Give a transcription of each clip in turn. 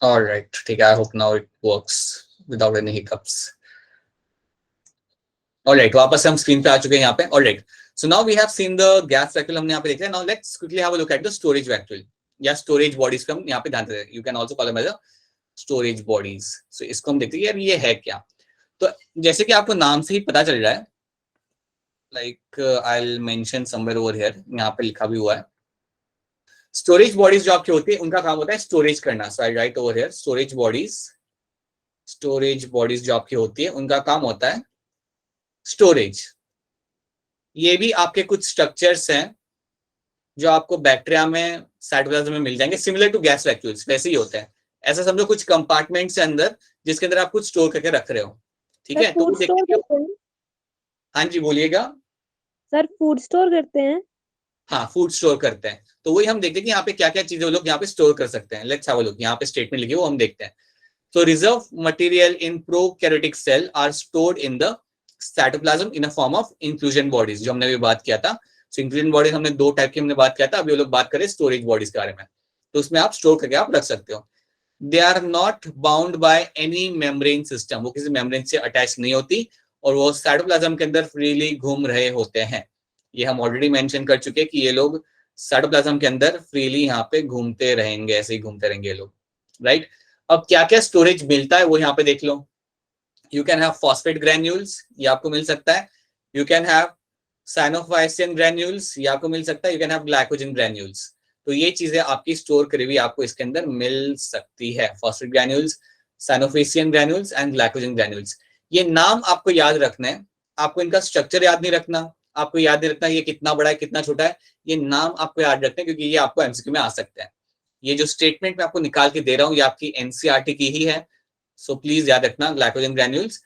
All right, ठीक है. I hope now it works without any hiccups. All right, वापस हम स्क्रीन पे आ चुके हैं यहाँ पे. All right, so now we have seen the gas vacuole हमने यहाँ पे देख लिया. Now let's quickly have a look at the storage vacuole या storage bodies पे हम यहाँ पे ध्यान देते हैं. You can also call them as a storage bodies. So इसको हम देखते हैं यार ये है क्या. तो जैसे कि आपको नाम से ही पता चल रहा है, like I'll mention somewhere over here, यहाँ पे लिखा भी हुआ है. स्टोरेज बॉडीज जो आपकी होती है उनका काम होता है स्टोरेज करना. So I write over here storage bodies जो आपकी होती है उनका काम होता है स्टोरेज. ये भी आपके कुछ स्ट्रक्चर्स हैं जो आपको बैक्टीरिया में, साइटोप्लाज्म में मिल जाएंगे, सिमिलर टू गैस वैक्यूल्स वैसे ही होते हैं. ऐसा समझो कुछ कंपार्टमेंट से अंदर जिसके अंदर आप कुछ स्टोर करके रख रहे हो. ठीक है, तो हाँ जी बोलिएगा सर. फूड स्टोर करते हैं. हाँ, फूड स्टोर करते हैं. तो वही हम देखते हैं कि यहाँ पे क्या क्या चीजें वो लोग यहाँ पे स्टोर कर सकते हैं. Let's have a look. यहाँ पे स्टेटमेंट लिखी है वो हम देखते हैं. So reserve material in prokaryotic cell are stored in the cytoplasm in a form of inclusion bodies, जो हमने अभी बात किया था. So inclusion bodies हमने दो टाइप की हमने बात किया था. अभी वो लोग बात करें स्टोरेज बॉडीज के बारे में. तो उसमें आप स्टोर करके आप रख सकते हो. They are not bound by any membrane system, वो किसी मेम्ब्रेन से अटैच नहीं होती और वो साइटोप्लाज्म के अंदर फ्रीली घूम रहे होते हैं. ये हम ऑलरेडी मेंशन कर चुके हैं कि ये लोग साइटोप्लाज्म के अंदर फ्रीली यहाँ पे घूमते रहेंगे, ऐसे ही घूमते रहेंगे ये लोग. राइट. अब क्या क्या स्टोरेज मिलता है वो यहाँ पे देख लो. You can have phosphate granules, ये आपको मिल सकता है. You can have cyanophycean granules, ये आपको मिल सकता है. You can have glycogen granules. तो ये चीजें आपकी स्टोर करी हुई आपको इसके अंदर मिल सकती है. Phosphate granules, cyanophycean granules and glycogen granules. ये नाम आपको याद रखना है. आपको इनका स्ट्रक्चर याद नहीं रखना, आपको याद नहीं रखना ये कितना बड़ा है कितना छोटा है. ये नाम आपको याद रखना है क्योंकि ये आपको एमसीक्यू में आ सकते हैं. ये जो स्टेटमेंट मैं आपको निकाल के दे रहा हूँ ये आपकी एनसीईआरटी की ही है. सो प्लीज याद रखना, glycogen granules,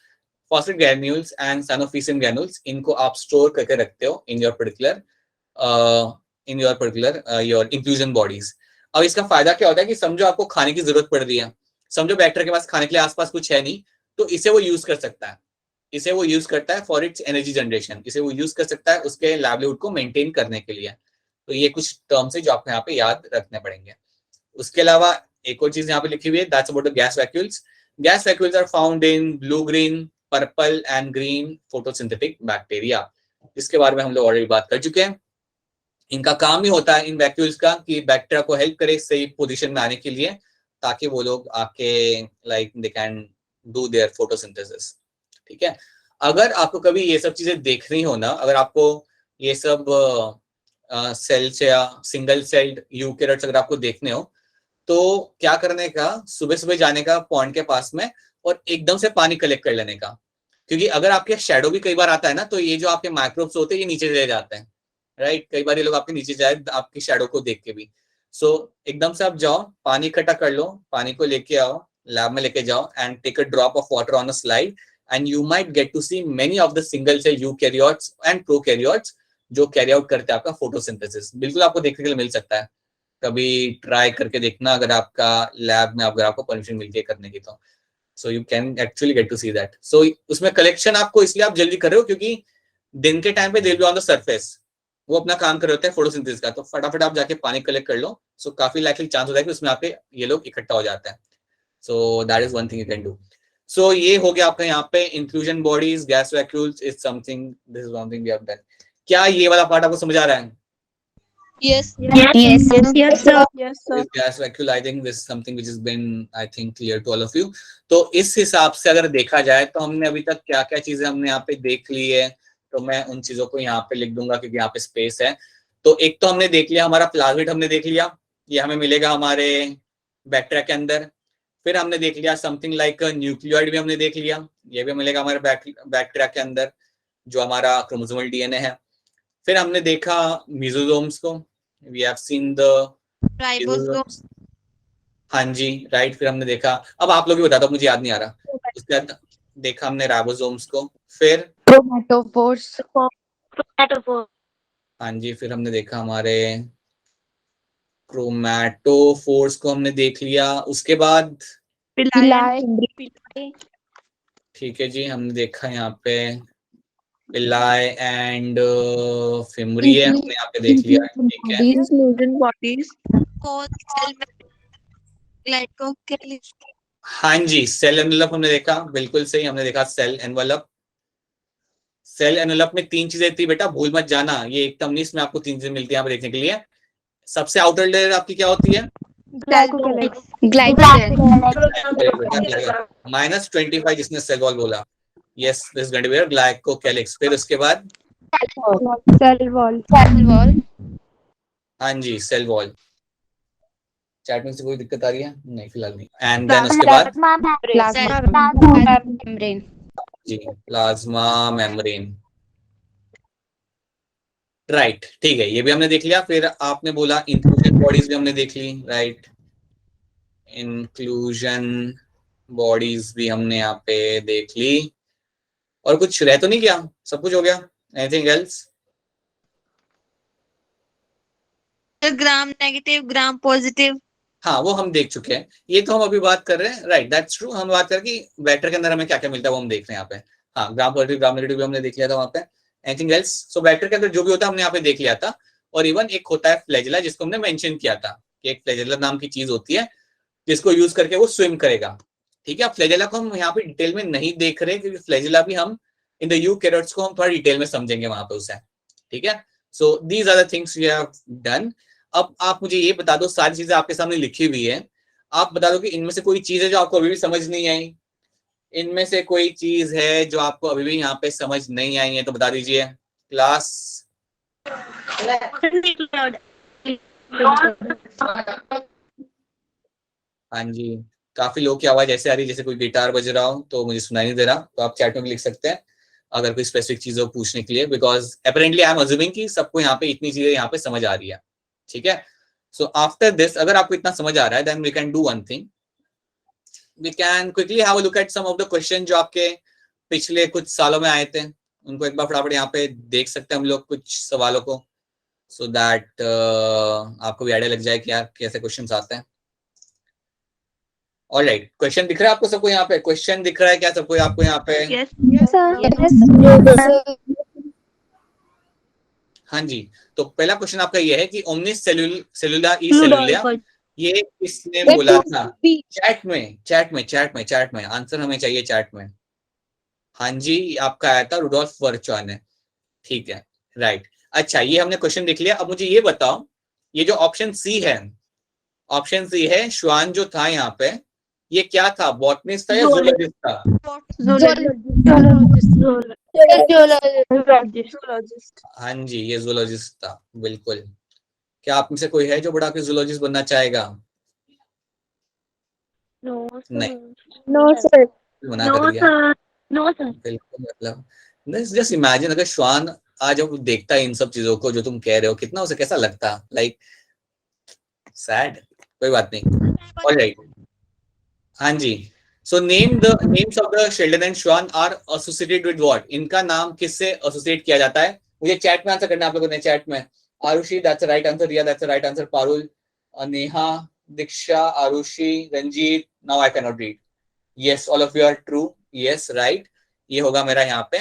phosphate granules and cyanophycean granules, इनको आप स्टोर करके रखते हो in your particular your inclusion bodies. अब इसका फायदा क्या होता है कि समझो आपको खाने की जरूरत पड़ रही है, समझो बैक्टीरिया के पास खाने के लिए आसपास कुछ है नहीं, तो इसे वो यूज कर सकता है. इसे वो यूज करता है फॉर इट्स एनर्जी जनरेशन. इसे वो यूज कर सकता है उसके लाइवलीहुड को मेंटेन करने के लिए. तो ये कुछ टर्म्स है जो आपको यहाँ पे याद रखने पड़ेंगे. उसके अलावा एक और चीज यहाँ पे लिखी हुई है, that's about the gas vacuoles. Gas vacuoles are found in blue, green, purple and green photosynthetic bacteria. इसके बारे में हम लोग ऑलरेडी बात कर चुके हैं. इनका काम ही होता है इन वैक्यूल्स का कि बैक्टीरिया को हेल्प करे सही पोजीशन में आने के लिए, ताकि वो लोग आके like they can do their photosynthesis. ठीक है. अगर आपको कभी ये सब चीजें देखनी हो ना, अगर आपको ये सब सेल्स या सिंगल सेल्ड यूकैरियोट्स अगर आपको देखने हो, तो क्या करने का, सुबह सुबह जाने का पॉन्ड के पास में और एकदम से पानी कलेक्ट कर लेने का. क्योंकि अगर आपके शैडो भी कई बार आता है ना, तो ये जो आपके माइक्रोब्स होते हैं ये नीचे चले जाते हैं. राइट. कई बार ये लोग आपके नीचे जाए आपकी शैडो को देख के भी. सो एकदम से आप जाओ, पानी इकट्ठा कर लो, पानी को लेके आओ, लैब में लेके जाओ and take a drop of water on a slide and you might get to see many of the single cell eukaryotes and prokaryotes जो कैरी आउट करते हैं आपका फोटोसिंथेसिस. बिल्कुल आपको देखने के लिए मिल सकता है. कभी ट्राई करके देखना अगर आपका लैब में अगर आपको परमिशन मिलती है करने की तो. So you can actually get to see that. So उसमें कलेक्शन आपको इसलिए आप जल्दी कर रहे हो क्योंकि दिन के टाइम पे दे बी ऑन द सरफेस, वो अपना काम कर रहे होते हैं फोटोसिंथेसिस का. तो फटाफट आप जाके पानी कलेक्ट कर लो. सो काफी लाइकली चांस होता है कि उसमें आपके ये लोग इकट्ठा हो जाते हैं. So that is one thing you can do. So ये हो गया आपका यहाँ पे inclusion bodies, gas vacuoles is something, this is one thing we have done. क्या ये वाला पार्ट आपको समझ आ रहा है? Yes. Yes, sir. This gas vacuole, I think this is something which has been, I think, clear to all of you. तो इस हिसाब से अगर देखा जाए तो हमने अभी तक क्या क्या चीजें हमने यहाँ पे देख ली है, तो मैं उन चीजों को यहाँ पे लिख दूंगा क्योंकि यहाँ पे स्पेस है. तो एक तो हमने देख लिया हमारा प्लाज्मिड, हमने देख लिया, ये हमें मिलेगा हमारे बैक्टीरिया के अंदर. फिर हमने देख लिया समथिंग लाइक न्यूक्लियोइड भी हमने देख लिया, ये भी मिलेगा हमारे बैक्टीरिया के अंदर जो हमारा क्रोमोसोमल डीएनए है. फिर हमने देखा मीजोसोम्स को, we have seen the Ribosomes. हाँ जी राइट. फिर हमने देखा, अब आप लोग ही बता दो, मुझे याद नहीं आ रहा. उसके बाद देखा हमने राइबोसोम्स को, फिर क्रोमैटोफोर्स. हाँ जी, फिर हमने देखा हमारे क्रोमैटोफोर्स को हमने देख लिया. उसके बाद ठीक है जी, हमने देखा यहाँ पे पिलाई एंड फिमरी है, हमने यहाँ पे देख लिया. ठीक है. inclusion bodies. ग्लाइकोकेलिक्स। हाँ जी, सेल एनवेलप हमने देखा, बिल्कुल सही, हमने देखा सेल एनवेलप। सेल एनवेलप में 3 चीजें थी बेटा, भूल मत जाना, ये एकदम नहीं, इसमें आपको 3 चीजें मिलती है यहाँ पे देखने के लिए। सबसे आउटर लेयर आपकी क्या होती है? ग्लाइकोकेलिक्स -25 जिसने सेल वॉल बोला, yes this going to be glycocalyx. फिर उसके बाद सेल वॉल हाँ जी सेल वॉल। चैट में से कोई दिक्कत आ रही है? नहीं फिलहाल नहीं। एंड देन उसके बाद प्लाज्मा मेम्ब्रेन जी प्लाज्मा मेम्ब्रेन, राइट ठीक है, ये भी हमने देख लिया। फिर आपने बोला इंक्लूजन बॉडीज भी हमने देख ली, राइट, इंक्लूजन बॉडीज भी हमने यहाँ पे देख ली। और कुछ रह तो नहीं गया? सब कुछ हो गया? Anything else? Gram negative, gram positive. हाँ वो हम देख चुके हैं, ये तो हम अभी बात कर रहे हैं, राइट दैट्स ट्रू। हम बात कर कि बैटर के अंदर हमें क्या क्या मिलता है वो हम देख रहे हैं यहाँ पे। हाँ ग्राम पॉजिटिव ग्राम नेगेटिव भी हमने देख लिया था वहाँ पे। Anything else? सो बैटर के अंदर जो भी होता है हमने यहाँ पे देख लिया था। और इवन एक होता है फ्लैजेला, जिसको हमने मेंशन किया था कि एक फ्लैजेला नाम की चीज होती है जिसको यूज करके वो स्विम करेगा। ठीक है, फ्लैजेला को हम यहाँ पे डिटेल में नहीं देख रहे क्योंकि फ्लैजेला भी हम इन द यूकैरियोट्स को हम थोड़ा डिटेल में समझेंगे वहां पे उसे। ठीक है, so these are the things we have done. अब आप मुझे ये बता दो, सारी चीजें आपके सामने लिखी हुई है, आप बता दो कि इनमें से कोई चीज है जो आपको अभी भी समझ नहीं आई। इनमें से कोई चीज है जो आपको अभी भी यहाँ पे समझ नहीं आई है तो बता दीजिए क्लास। हाँ जी, काफी लोग की आवाज ऐसे आ रही है जैसे कोई गिटार बज रहा हो, तो मुझे सुनाई नहीं दे रहा। तो आप चैट में भी लिख सकते हैं अगर कोई स्पेसिफिक चीज हो पूछने के लिए, because apparently I am assuming कि सबको यहाँ पे इतनी चीजें यहाँ पे समझ आ रही है। ठीक है, सो आफ्टर दिस अगर आपको इतना समझ आ रहा है then we can do one thing, we can quickly have a look at some of the question जो आपके पिछले कुछ सालों में आए थे, उनको एक बार फटाफट यहाँ पे देख सकते हैं हम लोग कुछ सवालों को, सो दैट आपको भी आइडिया लग जाए कि यार कैसे क्वेश्चन आते हैं। ऑलराइट, क्वेश्चन दिख रहा है आपको सबको यहाँ पे? क्वेश्चन दिख रहा है क्या सबको आपको यहाँ पे? हाँ जी, तो पहला क्वेश्चन आपका ये है कि ओमनिस सेलुला ई सेलुला, ये किसने बोला था? चैट में आंसर हमें चाहिए, चैट में। हाँ जी, आपका आया था रुडोल्फ वर्चुआ ने। ठीक है, राइट। अच्छा, ये हमने क्वेश्चन देख लिया। अब मुझे ये बताओ, ये जो ऑप्शन सी है, ऑप्शन सी है श्वान जो था यहाँ पे, ये क्या था? बॉटनिस्ट था या जूलॉजिस्ट था? हाँ जी, ये जूलॉजिस्ट था, बिल्कुल। क्या आप में से कोई है जो बड़ा के जूलॉजिस्ट बनना चाहेगा? नहीं, नो सर मना कर दिया। बिल्कुल, मतलब जस्ट इमेजिन अगर श्वान आज जब देखता है इन सब चीजों को जो तुम कह रहे हो, कितना उसे कैसा लगता, लाइक सैड। कोई बात नहीं, ऑलराइट। हाँ जी, so name the names of the Schleiden and Schwann are associated with what? इनका नाम किससे एसोसिएट किया जाता है? मुझे चैट में आंसर करना है आप लोगों ने, चैट में। Arushi that's right answer, Riya that's right answer, Parul, Neha, Diksha, Arushi, Ranjit, now I can not read. Yes all of you are true, yes right. ये होगा मेरा यहाँ पे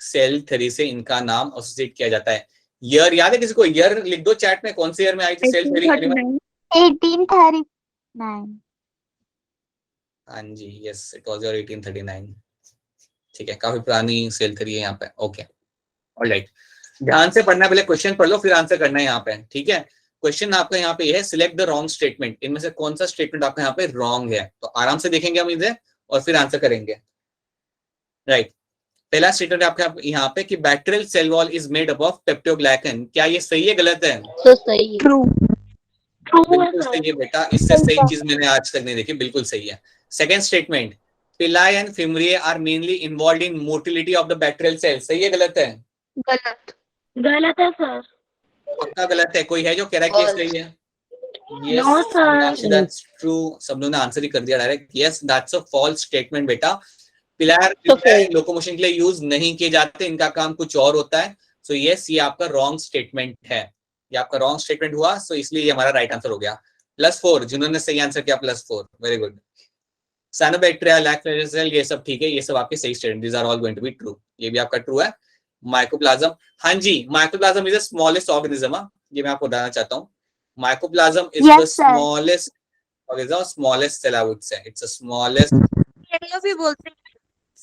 सेल थ्योरी से इनका नाम एसोसिएट किया जाता है। ईयर याद है किसी को? ईयर लिख दो चैट में, कौन से ईयर में आई थी सेल थ्योरी? 1839 हाँ जी, यस इट वाज योर 1839। ठीक है, काफी पुरानी सेल थ्योरी है यहाँ पे। ओके, ऑलराइट, ध्यान से पढ़ना, पहले क्वेश्चन पढ़ लो फिर आंसर करना है यहाँ पे। ठीक है, क्वेश्चन आपका यहाँ पे है सिलेक्ट द रॉन्ग स्टेटमेंट, इनमें से कौन सा स्टेटमेंट आपका यहाँ पे रॉन्ग है? तो आराम से देखेंगे हम इसे और फिर आंसर करेंगे। राइट, पहला स्टेटमेंट आपका यहाँ पे कि bacterial cell wall is made up of peptidoglycan, क्या ये सही है गलत है? तो सही है ट्रू बिल्कुल सही है बेटा, इससे सही चीज मैंने आज तक नहीं देखी, बिल्कुल सही है। Second statement, pili and fimbriae are mainly involve in motility of the bacterial cell, सही है गलत है? गलत है सर पक्का गलत है? कोई है जो कह रहा है कि ये सही है? Yes, that's true. सब लोगों ने आंसर ही कर दिया direct. Yes, that's a false statement बेटा। पिलायर लोकोमोशन के लिए यूज नहीं किए जाते, इनका काम कुछ और होता है। सो यस, ये आपका रॉन्ग स्टेटमेंट है, ये आपका रॉन्ग स्टेटमेंट हुआ, सो इसलिए ये हमारा राइट आंसर हो गया। +4 जिन्होंने सही आंसर किया, +4, very good. Cyanobacteria, lactobacillus cell, ये सब ठीक है, ये सब आपके सही statement, these are all going to be true. ये भी आपका ट्रू है। माइकोप्लाज्म, हाँ जी, mycoplasma is the smallest organism, ये मैं आपको बताना चाहता हूँ। Mycoplasm is Yes, the sir. smallest, or is the smallest cell, I would say. It's the smallest yellow भी बोलते हैं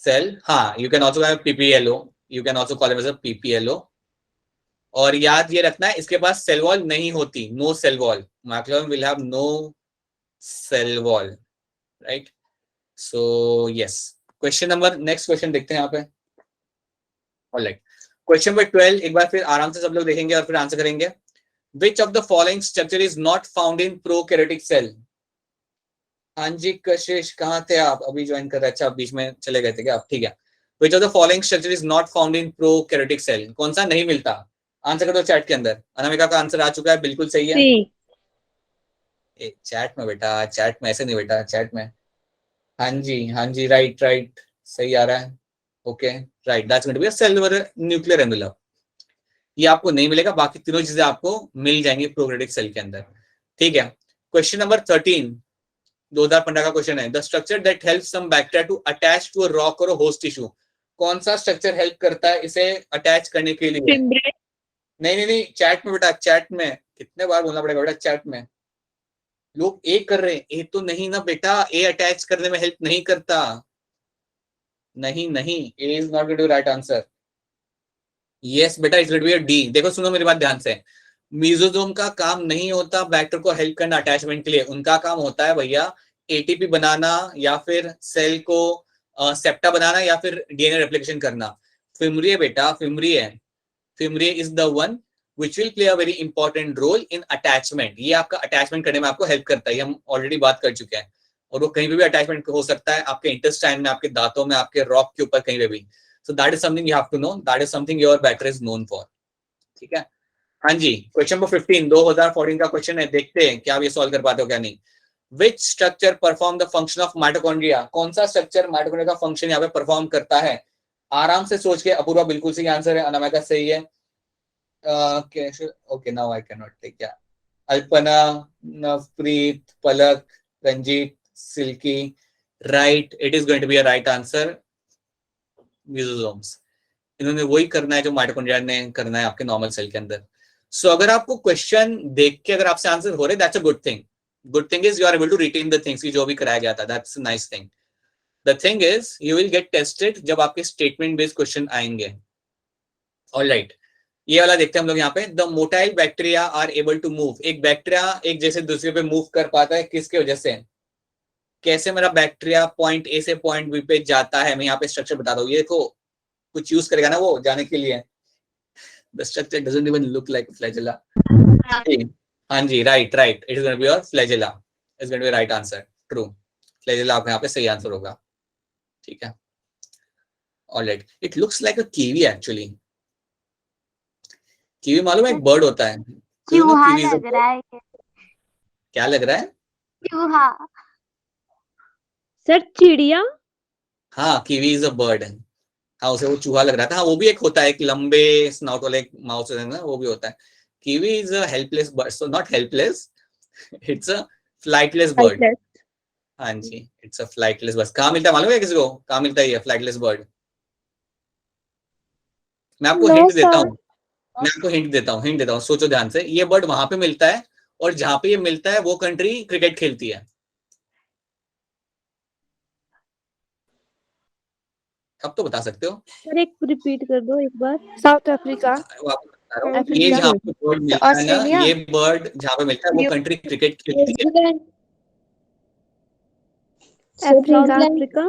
cell. हाँ, you can also have PPLO. You can also call it as a PPLO. और याद ये रखना है, इसके पास सेल वॉल नहीं होती, no cell wall. Mycoplasm will have no cell wall, right? So yes. Question number, next question देखते हैं यहाँ पे. Alright. Question number 12 एक बार फिर आराम से सब लोग देखेंगे और फिर आंसर करेंगे. Which of the following structure is not found in prokaryotic cell? हाँ जी कशिश, कहाँ थे आप? अभी ज्वाइन कर रहे, अच्छा बीच में चले गए थे क्या आप? ठीक है. Which of the following structure is not found in prokaryotic cell? कौन सा नहीं मिलता? आंसर कर दो चैट के अंदर. अनामिका का आंसर आ चुका है, बिल्कुल सही है. चैट में बेटा, चैट में ऐसे नहीं बेटा, चैट में. हाँ जी, राइट राइट, सही आ रहा है. Okay right, that's going to be a cellular nuclear envelope. ये आपको नहीं मिलेगा, बाकी तीनों चीजें आपको मिल जाएंगी प्रोकैरियोटिक सेल के अंदर. ठीक है. क्वेश्चन नंबर 13 2015 का क्वेश्चन है. The structure that helps some bacteria to attach to a rock और होस्ट टिश्यू. कौन सा स्ट्रक्चर हेल्प करता है इसे अटैच करने के लिए? नहीं, चैट में बेटा, चैट में. कितने बार बोलना पड़ेगा बेटा चैट में? लोग ए कर रहे हैं, ए तो नहीं ना बेटा, ए अटैच करने में हेल्प नहीं करता. नहीं, A is not going to right answer. Yes बेटा, it's going to be a D. देखो सुनो मेरी बात ध्यान से. मीजोजोम का काम नहीं होता बैक्टीरिया को हेल्प करना अटैचमेंट के लिए. उनका काम होता है भैया एटीपी बनाना, या फिर सेल को सेप्टा बनाना, या फिर डीएनए रेप्लिकेशन करना. फिमरिया बेटा, fimbria is the one which will play a very important role in attachment. ये आपका अटैचमेंट करने में आपको हेल्प करता है, ये हम ऑलरेडी बात कर चुके हैं. और वो कहीं पे भी अटैचमेंट हो सकता है, आपके इंटेस्टाइन में, आपके दांतों में, आपके रॉक के ऊपर, कहीं पे भी. So that is something you have to know, that is something your bacteria is known for. ठीक है. हाँ जी, क्वेश्चन नंबर 15 2014 का क्वेश्चन है, देखते हैं क्या आप ये सॉल्व कर पाते हो क्या नहीं. Which structure perform the function of mitochondria. कौन सा स्ट्रक्चर माइटोकॉन्ड्रिया का फंक्शन यहाँ पे परफॉर्म करता है? आराम से सोच के. अपूर्वा बिल्कुल सही आंसर है, अनामिका सही है. Okay, now I cannot take. Yeah, Alpana, Navpreet, Palak, Ranjit, Silky. Right, it is going to be a right answer. Lysosomes. इन्होंने वही करना है जो माइटोकॉन्ड्रिया ने करना है आपके नॉर्मल सेल के अंदर. सो अगर आपको क्वेश्चन देख के अगर आपसे आंसर हो रहे, that's a good thing. Good thing is you are able to retain the things की जो भी कराया गया था. That's a nice thing. The thing is you will get tested जब आपके स्टेटमेंट बेस्ड क्वेश्चन आएंगे. ऑलराइट, ये वाला देखते हैं हम लोग यहाँ पे. The motile bacteria are able to move. एक बैक्टीरिया एक जैसे दूसरे पे मूव कर पाता है, किसके वजह से? कैसे मेरा बैक्टीरिया पॉइंट ए से पॉइंट बी पे जाता है? मैं यहाँ पे स्ट्रक्चर बता दूं. ये देखो कुछ यूज करेगा ना वो जाने के लिए. The structure doesn't even look like flagella. हाँ जी, right, it is going to be your flagella. Is going to be right answer. True, flagella आपका यहाँ पे सही आंसर होगा. ठीक है. Alright, it looks like a kiwi actually. Kiwi मालूम है एक बर्ड होता है. चूहा लग रहा है. क्या लग रहा है? चूहा. सर चिड़िया. हाँ, कीवी इज अ बर्ड. हाँ, उसे वो चूहा लग रहा था. हाँ, वो भी एक होता है, एक लंबे स्नाउट वाला एक माउस है ना, वो भी होता है. Kiwi is a helpless bird. So not helpless, it's a flightless bird. हाँ जी, इट्स अ फ्लाइटलेस बर्ड. कहाँ मिलता है मालूम है किसी को? कहाँ मिलता है ये फ्लाइटलेस बर्ड? मैं आपको हिंट देता हूँ. हिंट देता हूँ, सोचो ध्यान से. ये बर्ड वहां पे मिलता है, और जहां पे ये मिलता है वो कंट्री क्रिकेट खेलती है. अब तो बता सकते हो. सर एक रिपीट कर दो एक बार. South Africa. ये जहाँ पे बर्ड मिलता है ना, ये बर्ड जहाँ पे मिलता है वो कंट्री क्रिकेट खेलती है. अफ्रीका.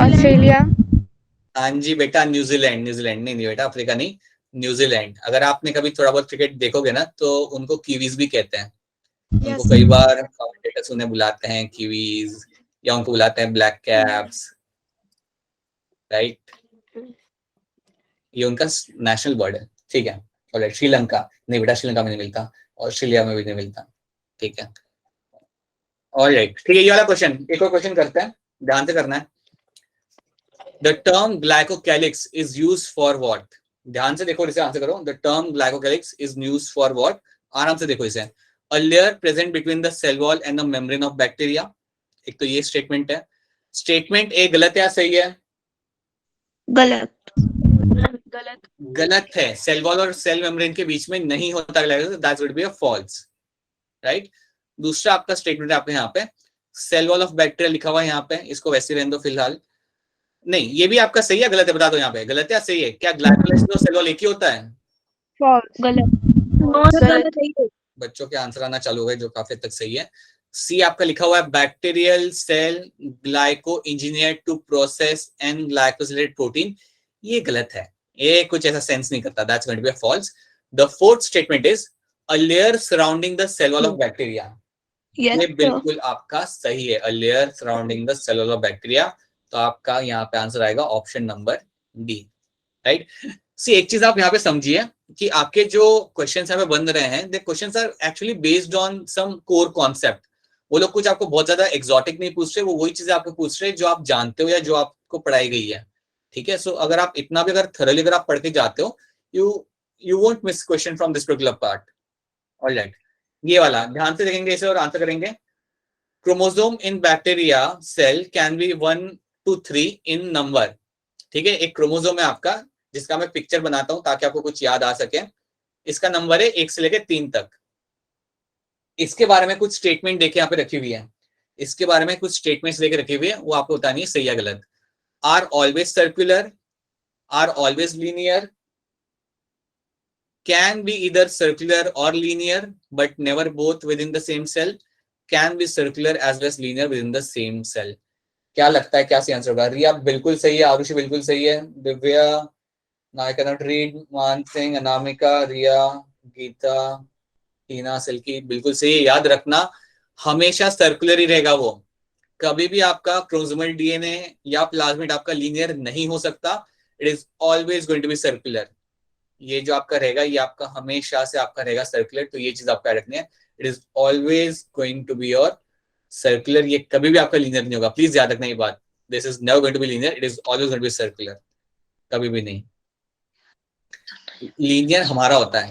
ऑस्ट्रेलिया. हाँ जी बेटा, न्यूजीलैंड. नहीं बेटा, अफ्रीका नहीं, न्यूजीलैंड. अगर आपने कभी थोड़ा बहुत क्रिकेट देखोगे ना, तो उनको कीवीज भी कहते हैं. उनको कई बार कमेंटेटर्स उन्हें बुलाते हैं कीवीज, या उनको बुलाते हैं ब्लैक कैप्स. राइट, ये उनका नेशनल बर्ड है. ठीक है. और श्रीलंका नहीं बेटा, श्रीलंका में नहीं मिलता, ऑस्ट्रेलिया में भी नहीं मिलता. ठीक है. ऑलराइट, ठीक है. ये वाला क्वेश्चन, एक और क्वेश्चन करते हैं, ध्यान से करना है. The term glycocalyx is used for what? ध्यान से देखो, इसे आंसर करो. The term glycocalyx is used for what? आराम से देखो इसे. A layer present between the cell wall and the membrane of bacteria. एक तो ये स्टेटमेंट है. स्टेटमेंट ए गलत या सही है? गलत है. सेल वॉल और सेल मेम्ब्रेन के बीच में नहीं होता. That would be a false. Right. दूसरा आपका स्टेटमेंट है आपके यहाँ पे सेल वॉल ऑफ बैक्टीरिया लिखा हुआ है यहाँ पे, इसको वैसे रहने दो फिलहाल। नहीं, ये भी आपका सही है गलत है, बता दो यहाँ पे गलत है या सही है। क्या ग्लाइकोलाइसिस और सेल वॉल एक ही होता है? False. गलत। बच्चों के आंसर आना चालू हो गए, जो काफी हद तक सही है। सी आपका लिखा हुआ है bacterial cell glyco engineer to process and glycosylated protein, ये गलत है, ये कुछ ऐसा सेंस नहीं करता, that's going to be false. The fourth statement is a layer surrounding the cell wall of bacteria, ये बिल्कुल आपका सही है, a layer surrounding the cell wall of bacteria. तो आपका यहाँ पे आंसर आएगा option number D, right. See एक चीज आप यहाँ पे समझिए कि आपके जो क्वेश्चंस यहाँ पे बन रहे हैं, the questions are actually based on some core concept. वो लोग कुछ आपको बहुत ज्यादा एक्सोटिक नहीं पूछ रहे, वो वही चीजें आपको पूछ रहे हैं जो आप जानते हो या जो आपको पढ़ाई गई है, ठीक है। सो अगर आप इतना भी अगर थरली अगर आप पढ़ के जाते हो, you won't miss question from this particular part. Alright, ये वाला ध्यान से देखेंगे इसे और आंसर करेंगे। Chromosome in bacteria cell can be 1 to 3 in number, ठीक है। एक क्रोमोसोम है आपका जिसका मैं पिक्चर बनाता हूं ताकि आपको कुछ याद आ सके। इसका नंबर है 1 से लेकर 3 तक। इसके बारे में कुछ स्टेटमेंट देखे यहाँ पे रखी हुई है, इसके बारे में कुछ स्टेटमेंट्स लेके रखी हुई है, वो आपको बतानी है सही या गलत। Are always circular, are always linear, can be either circular और linear but never both within the same cell, can be circular as well as linear within the same cell. क्या लगता है क्या सही answer होगा? रिया बिल्कुल सही है, आरुषि बिल्कुल सही है, दिव्या, I cannot read, मान सिंह, अनामिका, रिया, गीता, टीना, सिल्की बिल्कुल सही। याद रखना हमेशा सर्कुलर ही रहेगा वो, कभी भी आपका क्रोमोसोमल डीएनए या प्लाज्मिड आपका लीनियर नहीं हो सकता, it is always going to be circular. ये जो आपका रहेगा ये आपका हमेशा से आपका रहेगा सर्कुलर, तो ये चीज आपको याद रखनी है, it is always going to be your circular, ये कभी भी आपका लीनियर नहीं होगा, प्लीज याद रखना ये बात, this is never going to be linear, it is always going to be circular, कभी भी नहीं। लीनियर हमारा होता है,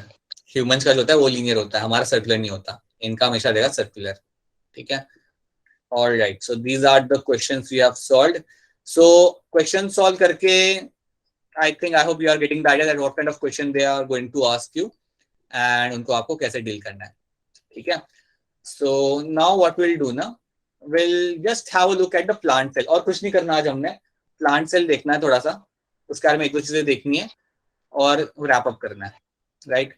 ह्यूमंस का जो होता है वो लीनियर होता है, हमारा सर्कुलर नहीं होता, इनका हमेशा रहेगा सर्कुलर, ठीक है। Alright, so these are the questions we have solved. So question solve करके I think I hope you are getting the idea that what kind of question they are going to ask you and उनको आपको कैसे deal करना है, ठीक है। So now what will do ना, will just have a look at the plant cell, और कुछ नहीं करना आज हमने, प्लांट सेल देखना है थोड़ा सा, उसके बारे में एक दो चीजें देखनी है और रैप अप करना है, राइट।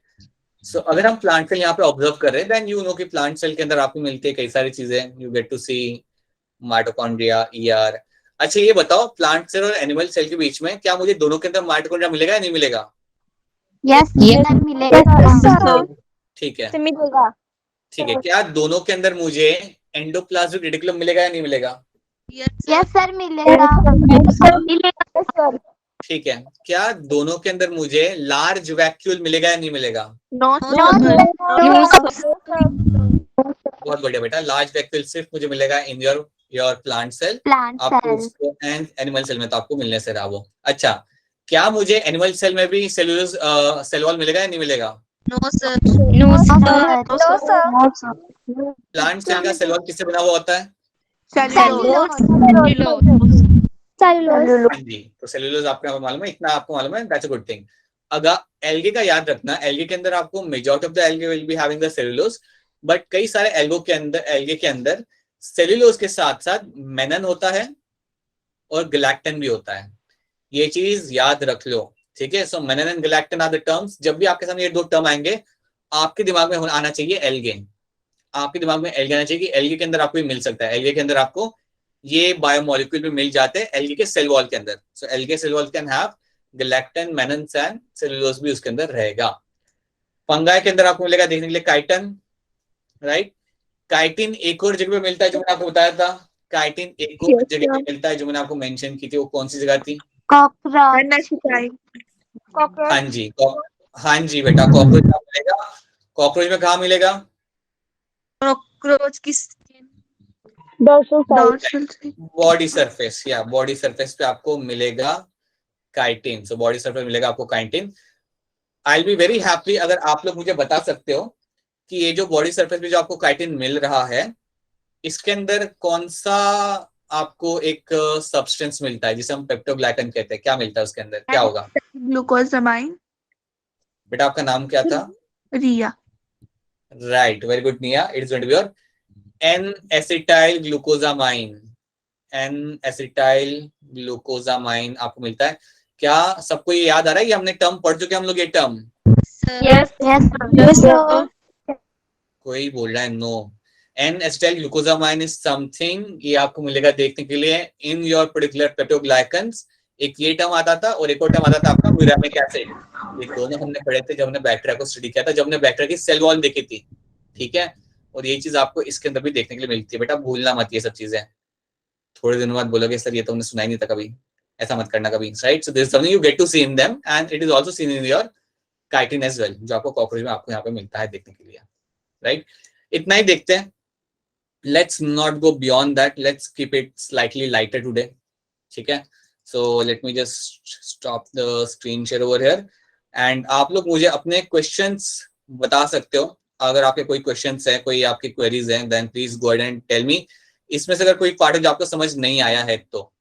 सो अगर हम प्लांट सेल यहाँ पे ऑब्जर्व कर रहे हैं, देन यू नो कि प्लांट सेल के अंदर आपको मिलती है कई सारी चीजें, you get to see mitochondria, ER. अच्छा ये बताओ, प्लांट सेल और एनिमल सेल के बीच में क्या मुझे दोनों के अंदर माइटोकॉन्ड्रिया मिलेगा या नहीं मिलेगा? यस सर मिलेगा। ठीक है, मिलेगा। ठीक है। क्या दोनों के अंदर मुझे एंडोप्लाज्मिक रेटिकुलम मिलेगा या नहीं मिलेगा? यस सर मिलेगा। ठीक है। क्या दोनों के अंदर मुझे लार्ज वैक्यूल मिलेगा या नहीं मिलेगा? बहुत बढ़िया बेटा, लार्ज वैक्यूल सिर्फ मुझे मिलेगा इन योर प्लांट सेल, आपको उसको एनिमल सेल में तो आपको मिलने से रहा वो। अच्छा, क्या मुझे एनिमल सेल में भी सेलुलोज सेल वॉल मिलेगा या नहीं मिलेगा? प्लांट सेल का सेल वॉल किससे बना हुआ होता है? हाँ जी, तो सेलुलोज आपको मालूम है, इतना आपको मालूम है, दैट्स अ गुड थिंग। अगर एल्गे का याद रखना, एल्गे के अंदर आपको majority of the algae will be having the cellulose, but कई सारे एल्गे के अंदर सेलुलोज के साथ साथ मेनन होता है और गैलेक्टन भी होता है, ये चीज याद रख लो, ठीक है। So mannan and galactan are the terms, जब भी आपके सामने ये दो टर्म आएंगे आपके दिमाग में आना चाहिए एल्गे, आपके दिमाग में एल्गे आना चाहिए कि एल्गे के अंदर आपको मिल सकता है, एल्गे के अंदर आपको ये बायोमोलिक्यूल भी मिल जाते हैं एल्गे के सेल वॉल के अंदर। So algae cell wall can have galactan, mannan and cellulose भी उसके अंदर रहेगा। फंगाई के अंदर आपको मिलेगा देखने के लिए काइटन, राइट। काइटिन एक और जगह पे मिलता है जो मैंने आपको बताया था, काइटिन एक और जगह पे मिलता है जो मैंने आपको मेंशन की थी, वो कौन सी जगह थी? कॉकरोच। हाँ जी, हाँ जी बेटा, कॉकरोच कहाँ मिलेगा? कॉकरोच में कहाँ मिलेगा? कॉकरोच की बॉडी सरफेस, या बॉडी सरफेस पे आपको मिलेगा काइटिन, सो बॉडी सरफेस मिलेगा आपको chitin. I will be very happy अगर आप लोग मुझे बता सकते हो कि ये जो बॉडी सरफेस पे जो आपको काइटिन मिल रहा है, इसके अंदर कौन सा आपको एक सब्सटेंस मिलता है जिसे हम पेप्टोग्लाइकन कहते हैं, क्या मिलता है उसके अंदर, क्या होगा? ग्लूकोजामाइन। बेटा आपका नाम क्या था? रिया। Right, very good, Nia. It is going to be your N-acetyl glucosamine. N-acetyl glucosamine आपको मिलता है। क्या सबको ये याद आ रहा है? ये हमने टर्म पढ़ चुके हैं हम लोग ये टर्म। Yes. Yes, sir. कोई बोल रहा है no. N-acetyl glucosamine is something, ये आपको मिलेगा देखने के लिए in your particular peptidoglycans। एक ये टर्म आता था और एक और टर्म आता था आपका म्यूरामिक एसिड। ये दोनों हमने पढ़े थे जब हमने बैक्टीरिया को स्टडी किया था, जब हमने बैक्टीरिया की सेल वॉल देखी थी, ठीक है। और ये चीज आपको इसके अंदर भी देखने के लिए मिलती है। बेटा भूलना मत ये सब चीजें, थोड़े दिनों बाद बोलोगे सर ये तो हमने सुना ही नहीं था कभी, ऐसा मत करना कभी, right. So this is something you get to see in them and it is also seen in your chitin as well, जो आपको कॉकरोच में आपको यहाँ पे मिलता है देखने के लिए, राइट। इतना ही देखते हैं, let's not go beyond that, let's keep it slightly lighter today, ठीक है। So let me just stop the screen share over here and आप लोग मुझे अपने क्वेश्चंस बता सकते हो। अगर आपके कोई क्वेश्चंस है, कोई आपकी क्वेरीज हैं, then please go ahead and tell me. इसमें से अगर कोई पार्ट जो आपको समझ नहीं आया है तो